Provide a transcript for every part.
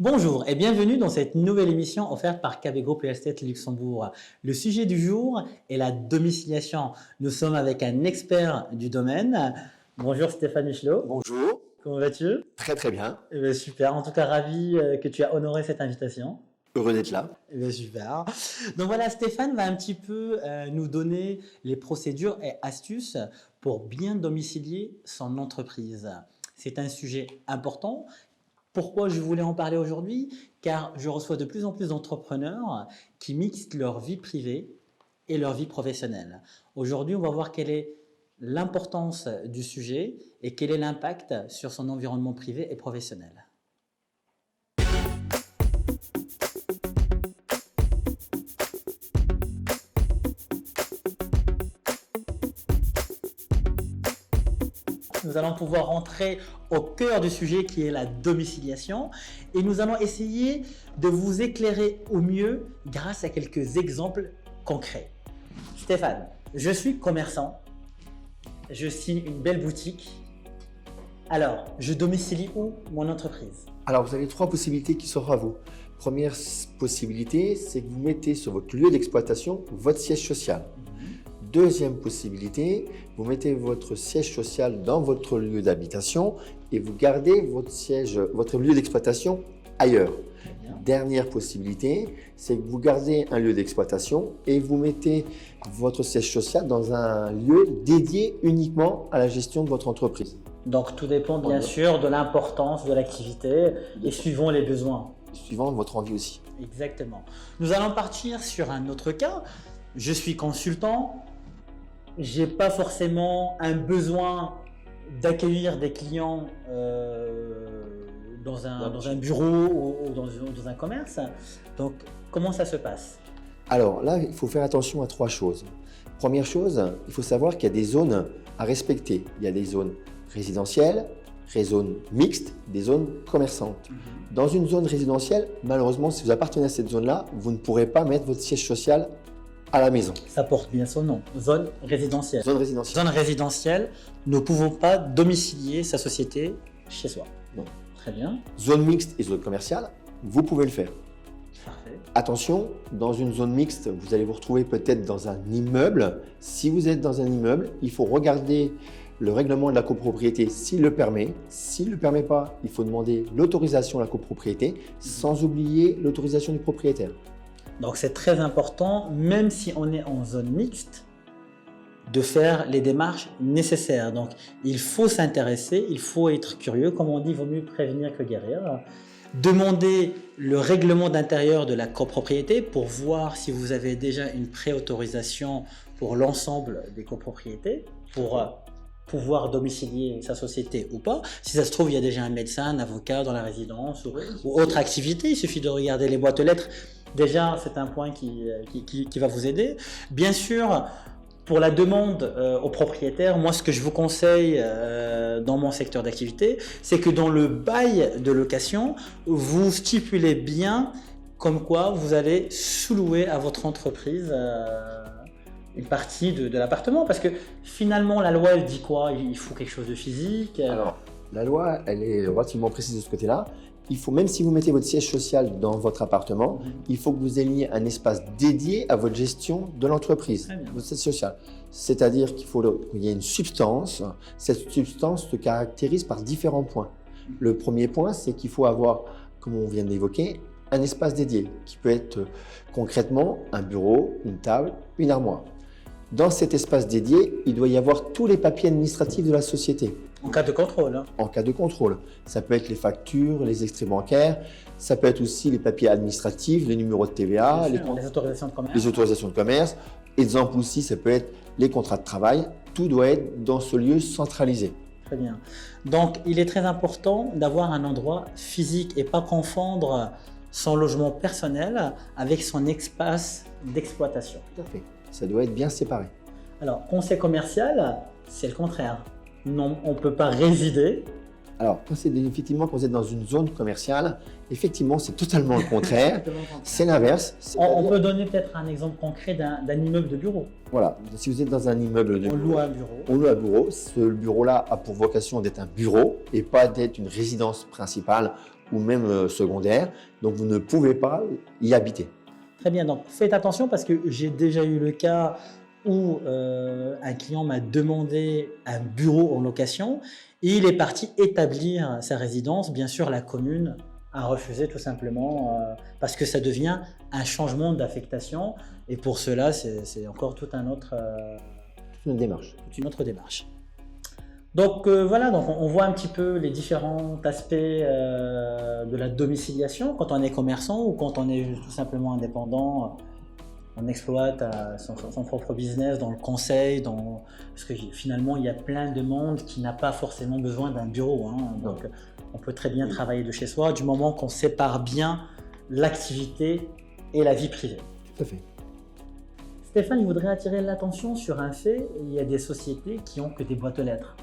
Bonjour et bienvenue dans cette nouvelle émission offerte par KB Group Real Estate Luxembourg. Le sujet du jour est la domiciliation. Nous sommes avec un expert du domaine. Bonjour Stéphane Michelot. Bonjour, Comment vas-tu? très très bien, Eh bien, super, en tout cas ravi que tu as honoré cette invitation. heureux d'être là. Eh bien, super. Donc voilà, Stéphane va un petit peu nous donner les procédures et astuces pour bien domicilier son entreprise. C'est un sujet important. Pourquoi je voulais en parler aujourd'hui? Car je reçois de plus en plus d'entrepreneurs qui mixent leur vie privée et leur vie professionnelle. Aujourd'hui, on va voir quelle est l'importance du sujet et quel est l'impact sur son environnement privé et professionnel. Nous allons pouvoir rentrer au cœur du sujet qui est la domiciliation et nous allons essayer de vous éclairer au mieux grâce à quelques exemples concrets. Stéphane, je suis commerçant, je signe une belle boutique. Alors, je domicilie où mon entreprise? Alors vous avez trois possibilités qui s'offrent à vous. Première possibilité, c'est que vous mettez sur votre lieu d'exploitation votre siège social. Deuxième possibilité, vous mettez votre siège social dans votre lieu d'habitation et vous gardez votre lieu d'exploitation ailleurs. Dernière possibilité, c'est que vous gardez un lieu d'exploitation et vous mettez votre siège social dans un lieu dédié uniquement à la gestion de votre entreprise. Donc, tout dépend bien sûr de l'importance de l'activité et suivant les besoins. Suivant votre envie aussi. Exactement. Nous allons partir sur un autre cas. Je suis consultant. J'ai pas forcément un besoin d'accueillir des clients dans un bureau ou dans un commerce. Donc, comment ça se passe? Alors là, il faut faire attention à trois choses. Première chose, il faut savoir qu'il y a des zones à respecter. Il y a des zones résidentielles, des zones mixtes, des zones commerçantes. Dans une zone résidentielle, malheureusement, si vous appartenez à cette zone-là, vous ne pourrez pas mettre votre siège social à la maison. Ça porte bien son nom, zone résidentielle. Zone résidentielle. Zone résidentielle, nous ne pouvons pas domicilier sa société chez soi. Non. Très bien. Zone mixte et zone commerciale, vous pouvez le faire. Parfait. Attention, dans une zone mixte, vous allez vous retrouver peut-être dans un immeuble. Si vous êtes dans un immeuble, il faut regarder le règlement de la copropriété s'il le permet. S'il ne le permet pas, il faut demander l'autorisation de la copropriété, sans oublier l'autorisation du propriétaire. Donc c'est très important, même si on est en zone mixte, de faire les démarches nécessaires. Donc il faut s'intéresser, il faut être curieux. Comme on dit, il vaut mieux prévenir que guérir. Demandez le règlement d'intérieur de la copropriété pour voir si vous avez déjà une préautorisation pour l'ensemble des copropriétés, pour pouvoir domicilier sa société ou pas. Si ça se trouve, il y a déjà un médecin, un avocat dans la résidence ou autre activité. Il suffit de regarder les boîtes aux lettres. Déjà, c'est un point qui va vous aider. Bien sûr, pour la demande aux propriétaires, moi, ce que je vous conseille dans mon secteur d'activité, c'est que dans le bail de location, vous stipulez bien comme quoi vous allez sous-louer à votre entreprise une partie de l'appartement. Parce que finalement, la loi, elle dit quoi? Il faut quelque chose de physique. Alors, la loi, elle est relativement précise de ce côté-là. Il faut, même si vous mettez votre siège social dans votre appartement, il faut que vous ayez un espace dédié à votre gestion de l'entreprise, votre siège social. C'est-à-dire qu'il y ait une substance. Cette substance se caractérise par différents points. Le premier point, c'est qu'il faut avoir, comme on vient d'évoquer, un espace dédié qui peut être concrètement un bureau, une table, une armoire. Dans cet espace dédié, il doit y avoir tous les papiers administratifs de la société. En cas de contrôle. En cas de contrôle. Ça peut être les factures, les extraits bancaires, ça peut être aussi les papiers administratifs, les numéros de TVA, les autorisations de commerce. Les autorisations de commerce. Exemple aussi, ça peut être les contrats de travail. Tout doit être dans ce lieu centralisé. Très bien. Donc, il est très important d'avoir un endroit physique et pas confondre son logement personnel avec son espace d'exploitation. Tout à fait. Ça doit être bien séparé. Alors, conseil commercial, c'est le contraire. Non, on ne peut pas résider. Alors, effectivement, quand vous êtes dans une zone commerciale, effectivement, c'est totalement le contraire. C'est l'inverse. On peut donner peut-être un exemple concret d'un immeuble de bureau. Voilà, si vous êtes dans un immeuble de bureau, on loue un bureau. On loue un bureau. Ce bureau-là a pour vocation d'être un bureau et pas d'être une résidence principale ou même secondaire. Donc, vous ne pouvez pas y habiter. Très bien, donc faites attention parce que j'ai déjà eu le cas où un client m'a demandé un bureau en location et il est parti établir sa résidence. Bien sûr, la commune a refusé tout simplement parce que ça devient un changement d'affectation et pour cela, c'est encore toute une autre démarche. Donc voilà, donc on voit un petit peu les différents aspects de la domiciliation quand on est commerçant ou quand on est tout simplement indépendant. On exploite son propre business dans le conseil, parce que finalement il y a plein de monde qui n'a pas forcément besoin d'un bureau. Donc on peut très bien travailler de chez soi du moment qu'on sépare bien l'activité et la vie privée. Tout à fait. Stéphane, il voudrait attirer l'attention sur un fait, il y a des sociétés qui ont que des boîtes aux lettres.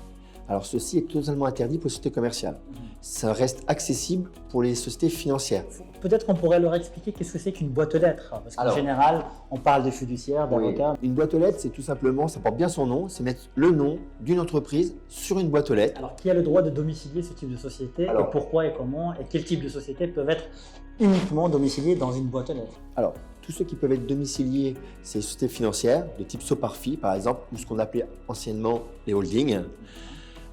Alors ceci est totalement interdit pour les sociétés commerciales. Ça reste accessible pour les sociétés financières. Peut-être qu'on pourrait leur expliquer qu'est-ce que c'est qu'une boîte aux lettres. Parce qu'en général, on parle de fiduciaires, d'avocats. Une boîte aux lettres, c'est tout simplement, ça porte bien son nom, c'est mettre le nom d'une entreprise sur une boîte aux lettres. Alors qui a le droit de domicilier ce type de société et pourquoi et comment et quel type de société peuvent être uniquement domiciliées dans une boîte aux lettres? Alors, tous ceux qui peuvent être domiciliés, c'est les sociétés financières, de type Soparfi par exemple, ou ce qu'on appelait anciennement les holdings.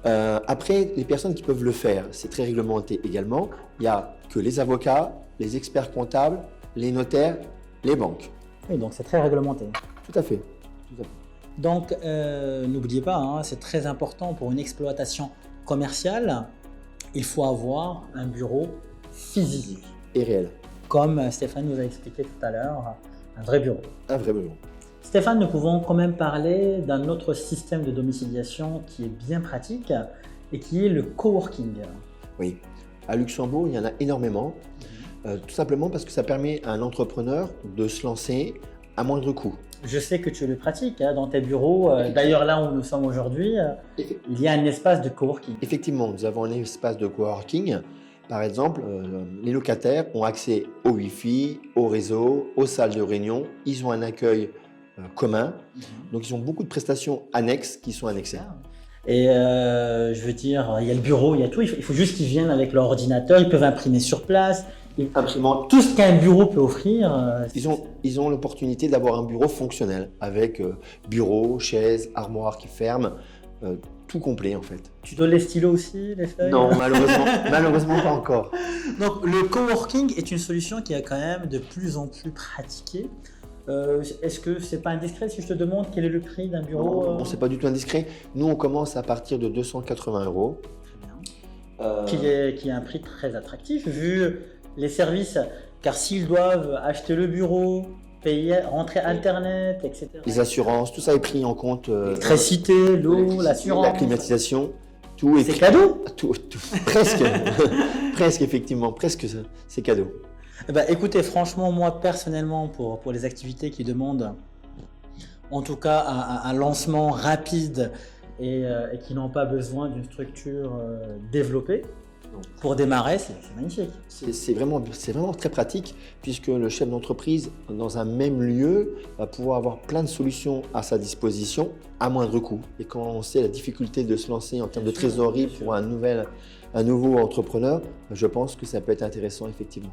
Après, les personnes qui peuvent le faire, c'est très réglementé également. Il n'y a que les avocats, les experts comptables, les notaires, les banques. Oui, donc c'est très réglementé. Tout à fait. Donc, n'oubliez pas, c'est très important pour une exploitation commerciale, il faut avoir un bureau physique. Et réel. Comme Stéphane nous a expliqué tout à l'heure, un vrai bureau. Un vrai bureau. Stéphane, nous pouvons quand même parler d'un autre système de domiciliation qui est bien pratique et qui est le coworking. Oui, à Luxembourg, il y en a énormément, tout simplement parce que ça permet à un entrepreneur de se lancer à moindre coût. Je sais que tu le pratiques dans tes bureaux. D'ailleurs, là où nous sommes aujourd'hui, il y a un espace de coworking. Effectivement, nous avons un espace de coworking. Par exemple, les locataires ont accès au Wi-Fi, au réseau, aux salles de réunion. Ils ont un accueil commun. Donc, ils ont beaucoup de prestations annexes qui sont annexées. Et je veux dire, il y a le bureau, il y a tout. Il faut juste qu'ils viennent avec leur ordinateur. Ils peuvent imprimer sur place. Imprimant tout ce qu'un bureau peut offrir. Ils ont l'opportunité d'avoir un bureau fonctionnel avec bureau, chaise, armoire qui ferme. Tout complet en fait. Tu donnes les stylos aussi, les feuilles? Non, malheureusement pas encore. Donc le coworking est une solution qui est quand même de plus en plus pratiquée. Est-ce que c'est pas indiscret si je te demande quel est le prix d'un bureau? Non, c'est pas du tout indiscret. Nous, on commence à partir de 280 €. Très bien. Qui est un prix très attractif vu les services, car s'ils doivent acheter le bureau, payer, rentrer Internet, etc. Les assurances, tout ça est pris en compte. L'électricité, l'eau, l'assurance. La climatisation, tout est pris. C'est cadeau? Tout, presque, presque effectivement, presque c'est cadeau. Eh ben, écoutez, franchement, moi personnellement, pour les activités qui demandent en tout cas un lancement rapide et qui n'ont pas besoin d'une structure développée, pour démarrer, c'est magnifique. C'est vraiment très pratique puisque le chef d'entreprise, dans un même lieu, va pouvoir avoir plein de solutions à sa disposition à moindre coût. Et quand on sait la difficulté de se lancer en termes de trésorerie pour un nouveau entrepreneur, je pense que ça peut être intéressant effectivement.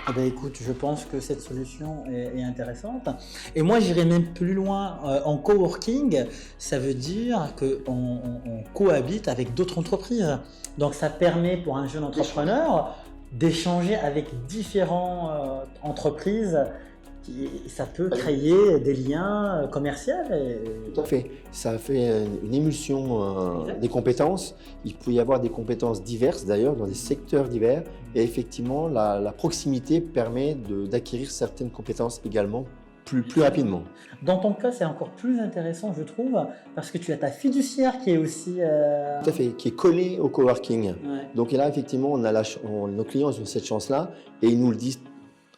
Eh bien, écoute, je pense que cette solution est intéressante. Et moi, j'irai même plus loin. En coworking, ça veut dire qu'on cohabite avec d'autres entreprises. Donc, ça permet pour un jeune entrepreneur d'échanger avec différentes entreprises. Ça peut créer des liens commerciaux. Tout à fait. Ça fait une émulsion des compétences. Il peut y avoir des compétences diverses d'ailleurs dans des secteurs divers. Et effectivement, la proximité permet d'acquérir certaines compétences également plus rapidement. Dans ton cas, c'est encore plus intéressant, je trouve, parce que tu as ta fiduciaire qui est aussi… Tout à fait, qui est collée au coworking. Ouais. Donc là, effectivement, nos clients ont cette chance-là et ils nous le disent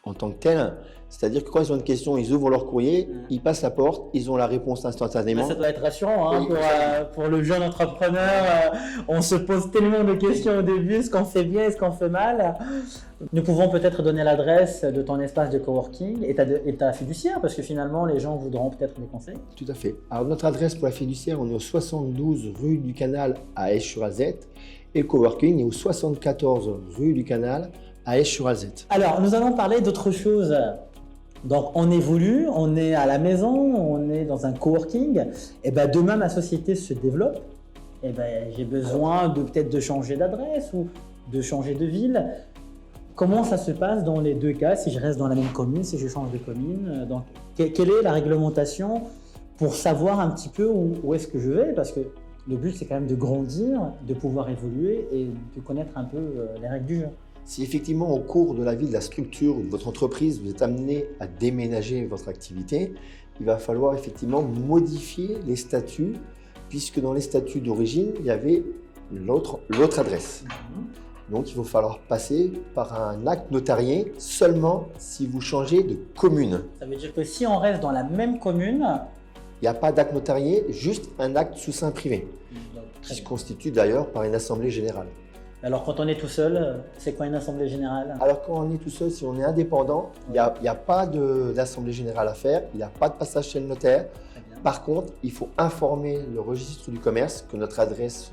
en tant que tel. C'est-à-dire que quand ils ont une question, ils ouvrent leur courrier, ils passent la porte, ils ont la réponse instantanément. Ça doit être rassurant pour le jeune entrepreneur. On se pose tellement de questions au début, est-ce qu'on fait bien, est-ce qu'on fait mal? Nous pouvons peut-être donner l'adresse de ton espace de coworking et ta fiduciaire, parce que finalement, les gens voudront peut-être des conseils. Tout à fait. Alors, notre adresse pour la fiduciaire, on est au 72 rue du Canal à Esch-sur-Alzette et le coworking est au 74 rue du Canal à Esch-sur-Alzette. Alors, nous allons parler d'autre chose. Donc, on évolue, on est à la maison, on est dans un coworking. Et ben, demain, ma société se développe. Et ben, j'ai besoin peut-être de changer d'adresse ou de changer de ville. Comment ça se passe dans les deux cas, si je reste dans la même commune, si je change de commune? Donc, quelle est la réglementation pour savoir un petit peu où est-ce que je vais? Parce que le but, c'est quand même de grandir, de pouvoir évoluer et de connaître un peu les règles du jeu. Si effectivement, au cours de la vie de la structure ou de votre entreprise, vous êtes amené à déménager votre activité, il va falloir effectivement modifier les statuts, puisque dans les statuts d'origine, il y avait l'autre adresse. Donc, il va falloir passer par un acte notarié seulement si vous changez de commune. Ça veut dire que si on reste dans la même commune, il n'y a pas d'acte notarié, juste un acte sous seing privé, qui se constitue d'ailleurs par une assemblée générale. Alors, quand on est tout seul, c'est quoi une assemblée générale? Alors, quand on est tout seul, si on est indépendant, il n'y a pas d'assemblée générale à faire, il n'y a pas de passage chez le notaire. Par contre, il faut informer le registre du commerce que notre adresse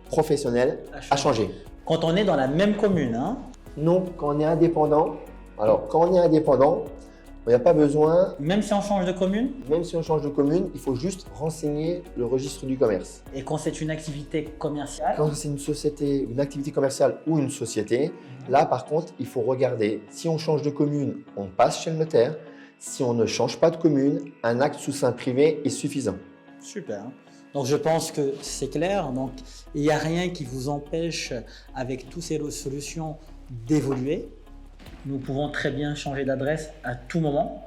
professionnelle a changé. Quand on est dans la même commune, hein? Non, quand on est indépendant. Alors, quand on est indépendant, il n'y a pas besoin. Même si on change de commune? Même si on change de commune, il faut juste renseigner le registre du commerce. Et quand c'est une activité commerciale? Quand c'est une société, une activité commerciale ou une société, là par contre, il faut regarder. Si on change de commune, on passe chez le notaire. Si on ne change pas de commune, un acte sous seing privé est suffisant. Super. Donc je pense que c'est clair. Donc il n'y a rien qui vous empêche, avec toutes ces solutions, d'évoluer. Nous pouvons très bien changer d'adresse à tout moment.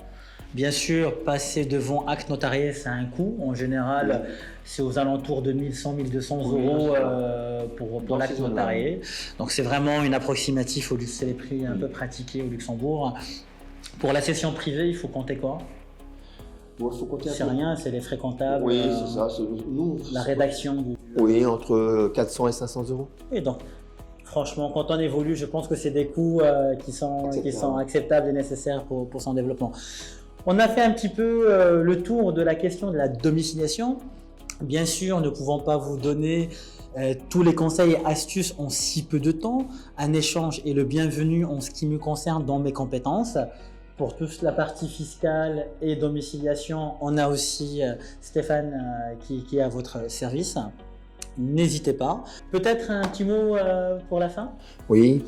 Bien sûr, passer devant acte notarié, ça a un coût. En général, c'est aux alentours de 1100, 1200 euros pour l'acte notarié. Donc c'est vraiment une approximative, c'est les prix un peu pratiqués au Luxembourg. Pour la cession privée, il faut compter quoi? C'est rien, c'est les frais comptables. Oui, c'est ça. Nous, la rédaction. Oui, entre 400 et 500 euros. Et donc, franchement, quand on évolue, je pense que c'est des coûts qui sont acceptables et nécessaires pour son développement. On a fait un petit peu le tour de la question de la domiciliation. Bien sûr, ne pouvons pas vous donner tous les conseils et astuces en si peu de temps. Un échange est le bienvenu en ce qui me concerne dans mes compétences. Pour toute la partie fiscale et domiciliation, on a aussi Stéphane qui est à votre service. N'hésitez pas. Peut-être un petit mot pour la fin? Oui,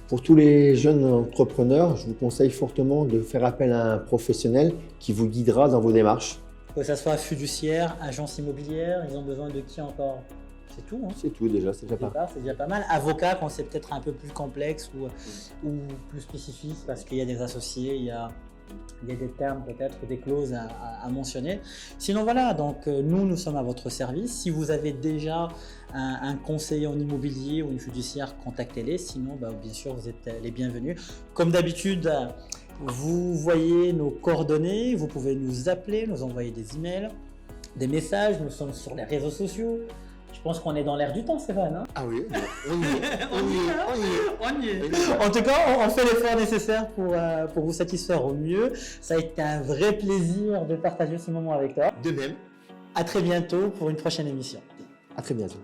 pour tous les jeunes entrepreneurs, je vous conseille fortement de faire appel à un professionnel qui vous guidera dans vos démarches. Que ce soit fiduciaire, agence immobilière, ils ont besoin de qui encore? C'est tout. Hein. C'est tout déjà, c'est déjà pas mal. Avocat quand c'est peut-être un peu plus complexe ou plus spécifique parce qu'il y a des associés, il y a des termes peut-être, des clauses à mentionner. Sinon voilà, donc nous sommes à votre service. Si vous avez déjà un conseiller en immobilier ou une fiduciaire, contactez-les. Sinon, bien sûr, vous êtes les bienvenus. Comme d'habitude, vous voyez nos coordonnées, vous pouvez nous appeler, nous envoyer des emails, des messages. Nous sommes sur les réseaux sociaux. Je pense qu'on est dans l'air du temps, Stéphane. Hein? Ah oui, on y est. En tout cas, on fait l'effort nécessaire pour vous satisfaire au mieux. Ça a été un vrai plaisir de partager ce moment avec toi. De même. À très bientôt pour une prochaine émission. À très bientôt.